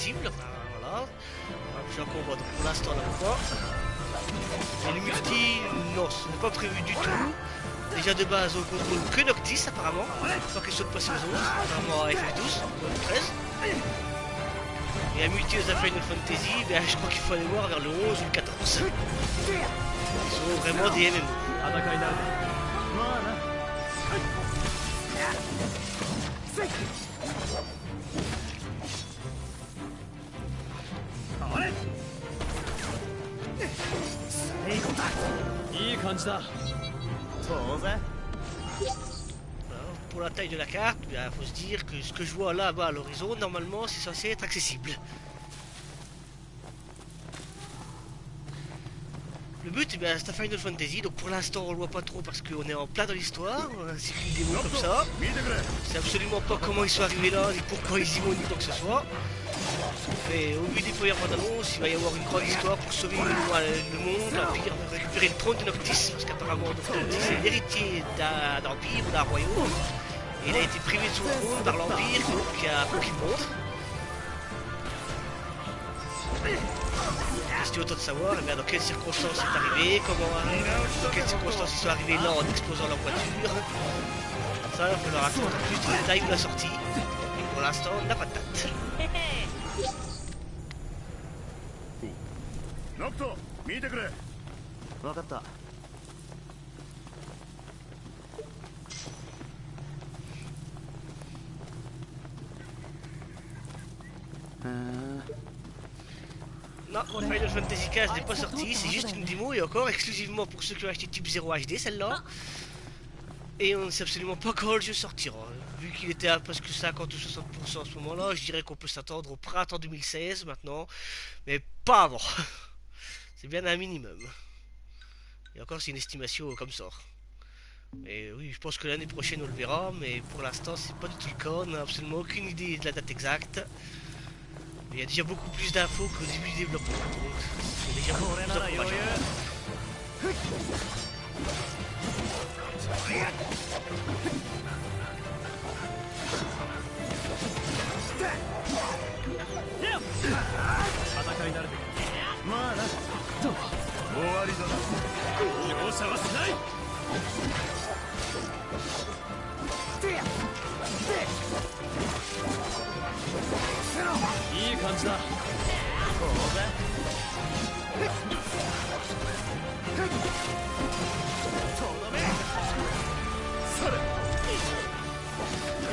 accessible. Enfin, voilà. Je combat, donc pour l'instant, on n'a pas. Et le multi, non, ce n'est pas prévu du tout. Déjà de base, on contrôle que Noctis apparemment. Pas question de passer aux autres, notamment à FF12 ou FF13. Et à multi aux Final Fantasy, ben, je crois qu'il faut aller voir vers le 11 ou le 14. Ils sont vraiment des MMO. Pour la taille de la carte, il faut se dire que ce que je vois là-bas à l'horizon, normalement c'est censé être accessible. Le but, c'est un Final Fantasy, donc pour l'instant on le voit pas trop parce qu'on est en plein dans l'histoire, c'est une démo comme ça. C'est absolument pas comment ils sont arrivés là, ni pourquoi ils y vont, ni quoi que ce soit. Mais au vu des premières bandes annonces, il va y avoir une grande histoire pour sauver le monde, l'Empire, récupérer le trône de Noctis, parce qu'apparemment Noctis c'est l'héritier d'un empire ou d'un royaume. Et il a été privé de son trône par l'Empire, qui a conquis le monde. Si tu veux autant de savoir, dans quelles circonstances c'est arrivé, dans quelles circonstances ils sont arrivés là en explosant leur voiture. Ça, il faut leur raconter plus de détails de la sortie. Et pour l'instant, on n'a pas de date. Non, Final Fantasy XV n'est pas sorti, c'est juste une démo et encore exclusivement pour ceux qui ont acheté Type 0 HD celle-là. Et on ne sait absolument pas quand le jeu sortira. Vu qu'il était à presque 50 ou 60% en ce moment-là, je dirais qu'on peut s'attendre au printemps 2016 maintenant, mais pas avant. C'est bien un minimum. Et encore, c'est une estimation comme ça. Et oui, je pense que l'année prochaine on le verra, mais pour l'instant c'est pas du tout le cas, on n'a absolument aucune idée de la date exacte. Il y a déjà beaucoup plus d'infos qu'au début du développement, donc c'est déjà beaucoup plus encourageant.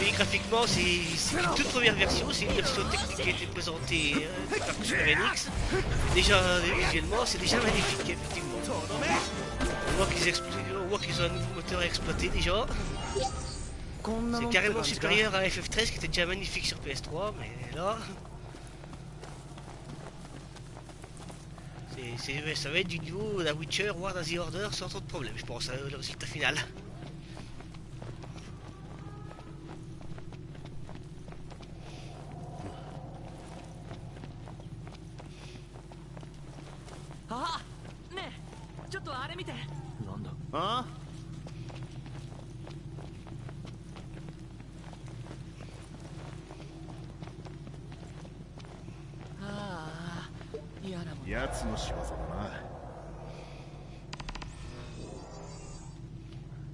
Et graphiquement, c'est une toute première version, c'est une version technique qui a été présentée par Square Enix. Déjà, visuellement, c'est déjà magnifique, effectivement. On voit qu'ils ont un nouveau moteur à exploiter déjà. C'est carrément supérieur à FF13 qui était déjà magnifique sur PS3, mais là... ça va être du niveau d'un Witcher, War d'un The Order sans trop de problème, je pense, le résultat final.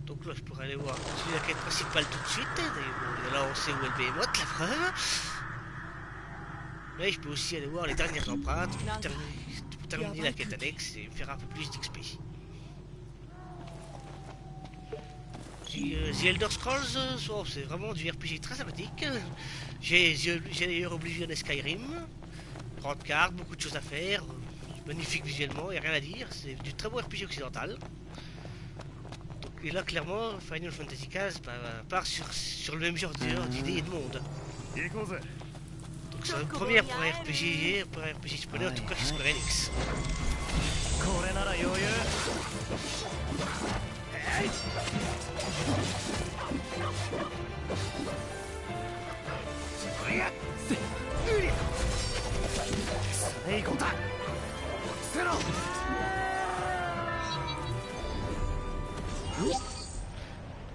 Donc là je pourrais aller voir la quête principale tout de suite, et là on sait où est le Behemoth, la preuve. Mais je peux aussi aller voir les dernières empreintes pour terminer la quête annexe et faire un peu plus d'XP. The Elder Scrolls, c'est vraiment du RPG très sympathique. J'ai d'ailleurs Oblivion et Skyrim. Grande carte, beaucoup de choses à faire. Magnifique visuellement, il n'y a rien à dire. C'est du très beau RPG occidental. Donc, et là, clairement, Final Fantasy XV part sur le même genre d'idées et de monde. Donc c'est une première pour un RPG japonais, en tout cas chez Square Enix.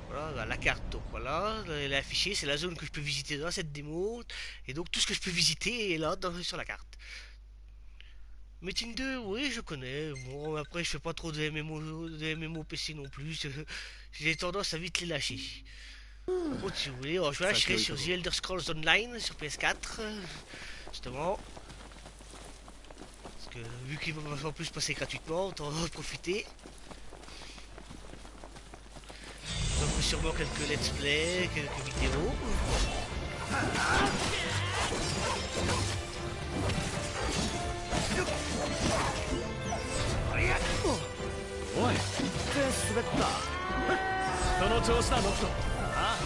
Voilà, voilà, la carte, donc voilà, elle est affichée, c'est la zone que je peux visiter dans cette démo, et donc tout ce que je peux visiter est là sur la carte. Metin 2, oui, je connais. Bon, après, je fais pas trop de MMO PC non plus. J'ai tendance à vite les lâcher. Par contre, si vous voulez, je lâcherai sur The Elder Scrolls Online sur PS4, justement. Parce que vu qu'il va en plus passer gratuitement, autant en profiter. Donc sûrement quelques let's play, quelques vidéos. Ouais. 滑った。その調子だノクト。ああ。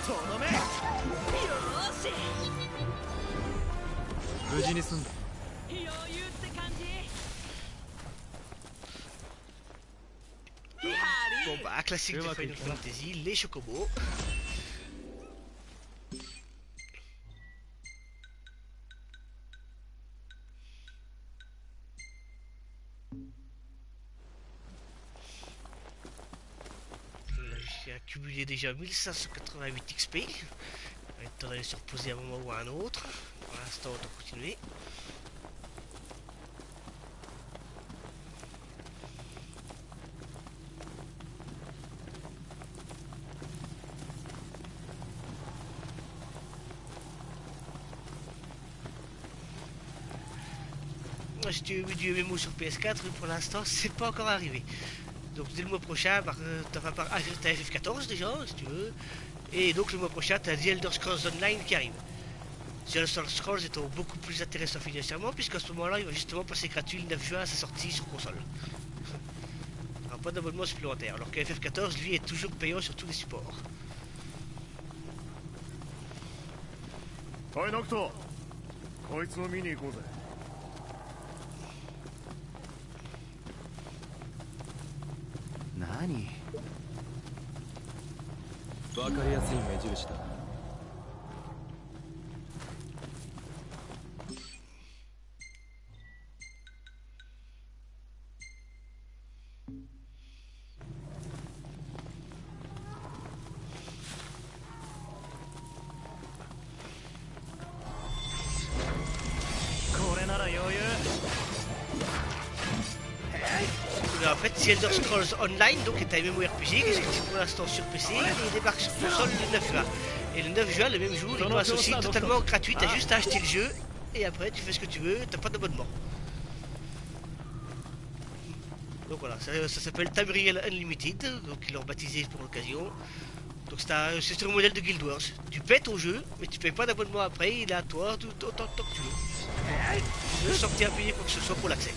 とどめ。よーし。無事に済んだ。余裕って感じ。Bon bah, classique de Final Fantasy, les chocobos. J'ai accumulé déjà 1588 XP. Il va être temps d'aller se reposer à un moment ou à un autre. Pour l'instant, autant continuer. Si tu veux du MMO sur PS4, pour l'instant, c'est pas encore arrivé. Donc dès le mois prochain, t'as FF14 déjà, si tu veux. Et donc le mois prochain, t'as The Elder Scrolls Online qui arrive. The Elder Scrolls étant beaucoup plus intéressant financièrement, puisqu'à ce moment-là, il va justement passer gratuit le 9 juin à sa sortie sur console. Il n'y aura pas d'abonnement supplémentaire, alors que FF14, lui, est toujours payant sur tous les supports. Ouais, Nocto. こいつを見に行こうぜ。何？わかりやすい目印だ。これなら余裕。En fait, The Elder Scrolls Online, donc est un MMORPG qui est sorti pour l'instant sur PC et il débarque sur console le 9 juin. Et le 9 juin, le même jour, il passe aussi totalement gratuit, t'as juste à acheter le jeu et après tu fais ce que tu veux, t'as pas d'abonnement. Donc voilà, ça s'appelle Tamriel Unlimited, donc ils l'ont baptisé pour l'occasion. Donc c'est sur le modèle de Guild Wars. Tu paies ton jeu, mais tu payes pas d'abonnement après, il est à toi autant que tu veux. Tu veux sortir à payer quoi que ce soit pour l'accès.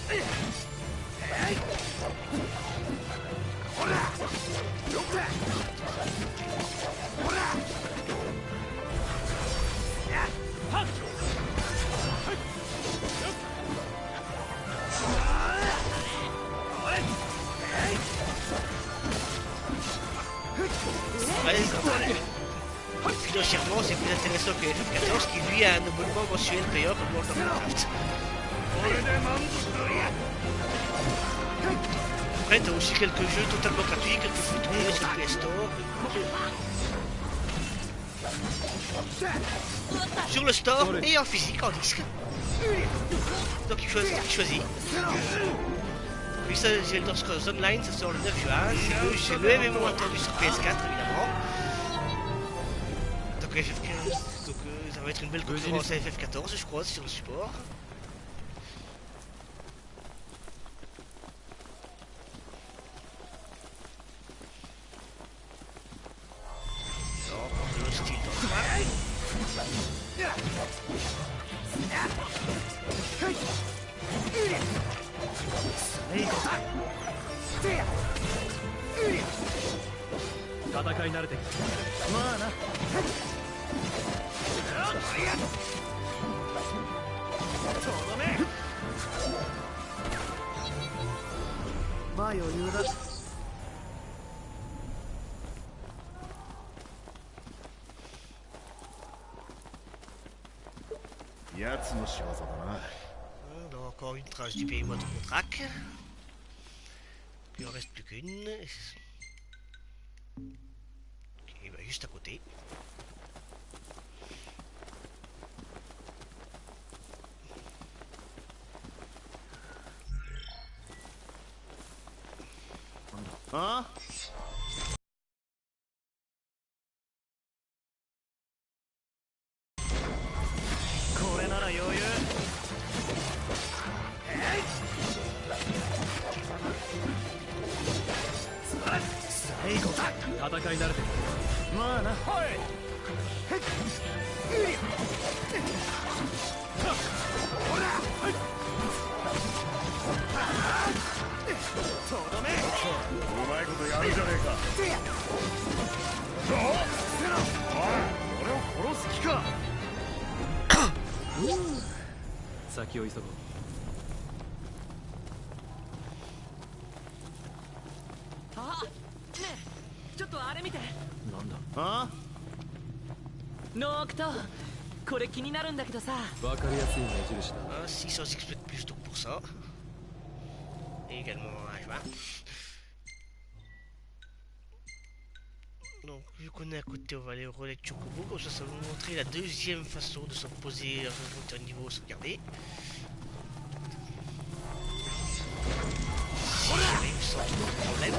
Financièrement, c'est plus intéressant que FF14 qui lui a un abonnement mensuel payant comme World of Warcraft. Après, t'as aussi quelques jeux totalement gratuits, quelques free-to-play sur le PS Store. Sur le store et en physique, en disque. Donc il choisit. Puis ça, j'ai Elder Scrolls Online, ça sort le 9 juin. C'est le MMO attendu sur PS4, évidemment. Donc FF15, donc ça va être une belle concurrence à FF14, je crois, sur le support.戦い慣れてる。まあな。とどめ。まあ余裕だ。やつの仕業だな。Donc encore une tranche du pays mode contract. Il en reste plus qu'une. Et bah juste à côté. Hein? これなら余裕。最後だ。戦い慣れてる。まあな。はい。ほら。とどめ。うまいことやるじゃねえか。俺を殺す気か。先を急ごう。あ、ねえ、ちょっとあれ見て。なんだ。あ？ノークト、これ気になるんだけどさ。わかりやすい目印だ。Ah, 600 XP de plus donc pour ça. Et également un joint. Donc vu qu'on est à côté, on va aller au relais de Chocobo. Comme ça va nous montrer la deuxième façon de se reposer à un niveau sauvegardé. Si j'arrive sans trop de problème.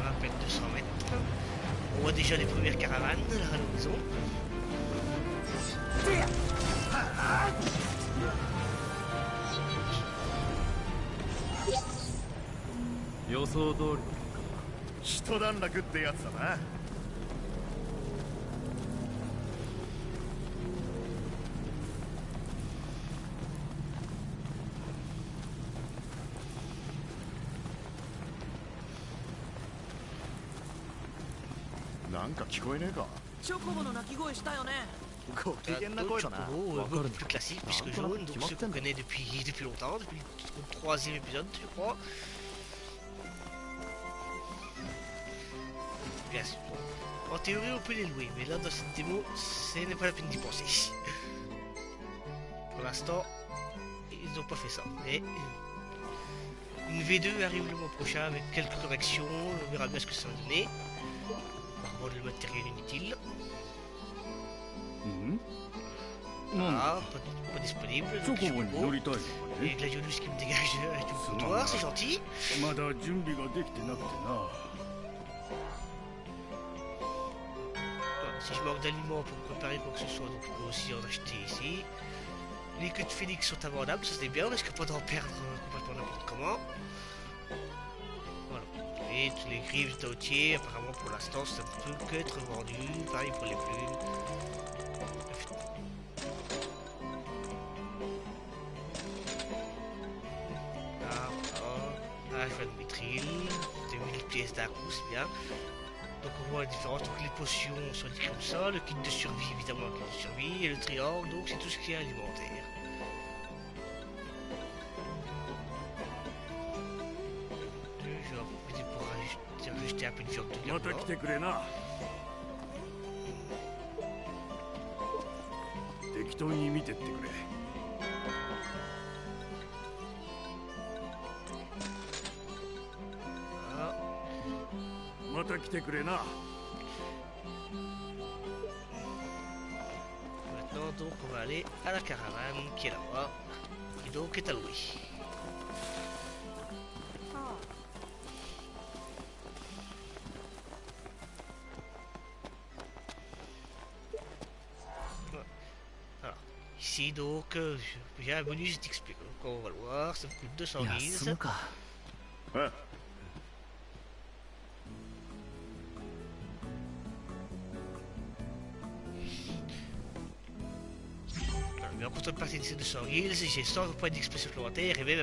À peine 200 mètres. On voit déjà les premières caravanes à l'horizon. 予想通りの一段落ってやつだな。なんか聞こえねえか。チョコボの鳴き声したよね。ご機嫌な声だな。 Chocobo, beaucoup plus classique puisque jaune, donc ceux qu'on connaît depuis longtemps, depuis le troisième épisode je crois. Bien sûr. En théorie on peut les louer, mais là dans cette démo, ce n'est pas la peine d'y penser. Pour l'instant, ils n'ont pas fait ça. Mais une V2 arrive le mois prochain avec quelques corrections, on verra bien ce que ça va donner. Par contre le matériel inutile. Ah, pas disponible. Donc, Chocobo. Et Gladiolus qui me dégage du comptoir, c'est gentil. まだ準備ができてなくてな。 Si je manque d'aliments pour préparer quoi que ce soit, donc je peux aussi en acheter ici. Les queues de phénix sont abordables, ça c'est bien, on risque pas d'en perdre complètement n'importe comment. Voilà. Et tous les griffes d'outier, apparemment pour l'instant ça ne peut qu'être vendu. Pareil pour les plumes. Ah, je vois de mithril, c'est 1000 pièces d'un coup, c'est bien. Donc on voit la différence, donc les potions sont dit comme ça, le kit de survie évidemment, le kit de survie, et le triangle, donc c'est tout ce qui est alimentaire. Je vais en profiter pour rajouter un peu de viande de また gamme. 来てくれな。適当に見てってくれ。 また来てくれな。 Maintenant donc on va aller à la caravane qui est là-bas, qui donc est à louer. Alors, ici donc j'ai un bonus d'XP, donc on va le voir, ça me coûte 200 guises. あ、 Voilà. Mais en contrepartie de ces 200 guilds, j'ai 100 points d'expression supplémentaires et même